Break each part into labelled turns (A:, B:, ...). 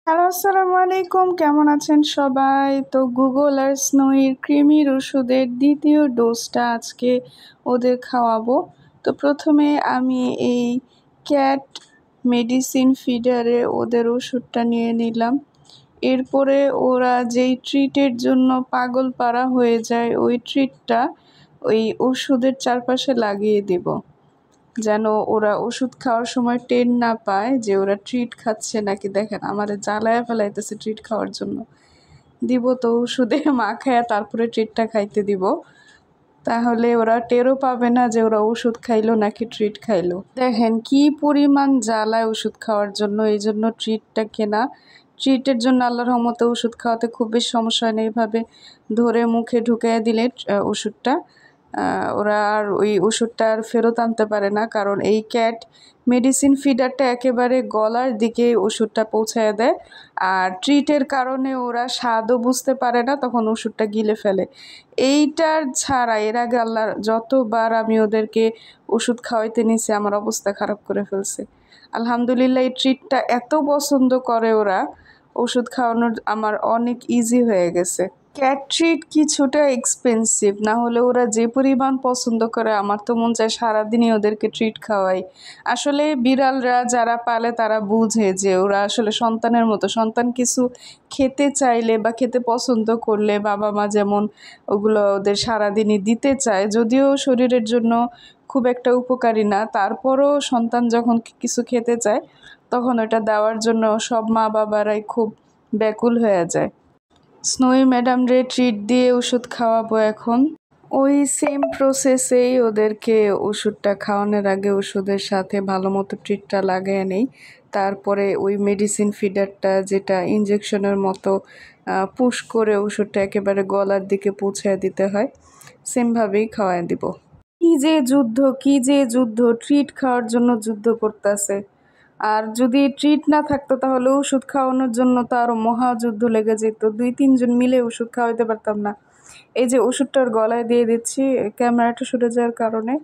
A: Hello, আসসালামু আলাইকুম। কেমন আছেন সবাই? তো গুগল আর স্নোইর কৃমির ওষুধের দ্বিতীয় ডোজটা আজকে ওদের খাওয়াবো। তো প্রথমে আমি এই ক্যাট মেডিসিন ফিডারে ওদের ওষুধটা নিয়ে নিলাম। এরপরে ওরা যেই ট্রিটের জন্য পাগল পারা হয়ে যায় ওই ট্রিটটা ওই ওষুধের চারপাশে লাগিয়ে দিব, যেন ওরা ওষুধ খাওয়ার সময় টের না পায় যে ওরা ট্রিট খাচ্ছে নাকি। দেখেন আমারে জ্বালায়া ফেলাইতেছে ট্রিট খাওয়ার জন্য। দিব তো ওষুধে মাখায়া তারপরে ট্রিটটা খাইতে দিব, তাহলে ওরা টেরও পাবে না যে ওরা ওষুধ খাইলো নাকি ট্রিট খাইলো। দেখেন কি পরিমাণ জ্বালায় ওষুধ খাওয়ার জন্য, এই জন্য ট্রিটটা কেনা। ট্রিটের জন্য আল্লাহর রহমতে ওষুধ খাওয়াতে খুব বেশি সমস্যা হয় না। এইভাবে ধরে মুখে ঢুকিয়ে দিলে ওষুধটা ওরা আর ওই ওষুধটা আর ফেরত আনতে পারে না, কারণ এই ক্যাট মেডিসিন ফিডারটা একেবারে গলার দিকে ওষুধটা পৌঁছায় দেয়। আর ট্রিটের কারণে ওরা স্বাদও বুঝতে পারে না, তখন ওষুধটা গিলে ফেলে। এইটার ছাড়া এর আগে আল্লাহর যতবার আমি ওদেরকে ওষুধ খাওয়াইতে নিছি আমার অবস্থা খারাপ করে ফেলছে। আলহামদুলিল্লাহ এই ট্রিটটা এত পছন্দ করে ওরা, ওষুধ খাওয়ানোর আমার অনেক ইজি হয়ে গেছে। ক্যাট ট্রিট কিছুটা এক্সপেন্সিভ, না হলে ওরা যে পরিমাণ পছন্দ করে আমার তো মন চায় সারাদিনই ওদেরকে ট্রিট খাওয়াই। আসলে বিড়ালরা যারা পালে তারা বুঝে যে ওরা আসলে সন্তানের মতো, সন্তান কিছু খেতে চাইলে বা খেতে পছন্দ করলে বাবা মা যেমন ওগুলো ওদের সারাদিনই দিতে চায়, যদিও শরীরের জন্য খুব একটা উপকারী না, তারপরও সন্তান যখন কিছু খেতে চায় তখন ওটা দেওয়ার জন্য সব মা বাবারাই খুব ব্যাকুল হয়ে যায়। স্নোই ম্যাডাম রে ট্রিট দিয়ে ওষুধ খাওয়াবো এখন। ওই সেম প্রসেসেই ওদেরকে ওষুধটা খাওয়ানোর আগে ওষুধের সাথে ভালো মতো ট্রিটটা লাগিয়ে নেই, তারপরে ওই মেডিসিন ফিডারটা যেটা ইঞ্জেকশনের মতো পুশ করে ওষুধটা একেবারে গলার দিকে পৌঁছে দিতে হয়, সেমভাবেই খাওয়াই দিব। কি যে যুদ্ধ, কি যে যুদ্ধ, ট্রিট খাওয়ার জন্য যুদ্ধ করতেছে। আর যদি ট্রিট না থাকতো তাহলে ওষুধ খাওয়ানোর জন্য তো আরো মহাযুদ্ধ লেগে যেত, 2-3 জন মিলে ওষুধ খাওয়াইতে পারতাম না। এই যে ওষুধটার গলায় দিয়ে দিচ্ছি, ক্যামেরাটা সরে যাওয়ার কারণে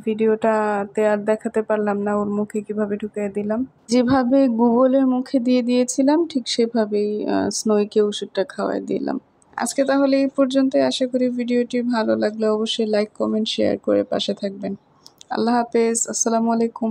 A: ভিডিওটাতে আর দেখাতে পারলাম না ওর মুখে কিভাবে ঢুকিয়ে দিলাম। যেভাবে গুগলের মুখে দিয়ে দিয়েছিলাম ঠিক সেভাবেই স্নোইকে ওষুধটা খাওয়াই দিলাম। আজকে তাহলে এই পর্যন্তই। আশা করি ভিডিওটি ভালো লাগলে অবশ্যই লাইক, কমেন্ট, শেয়ার করে পাশে থাকবেন। আল্লাহ হাফেজ, আসসালামু আলাইকুম।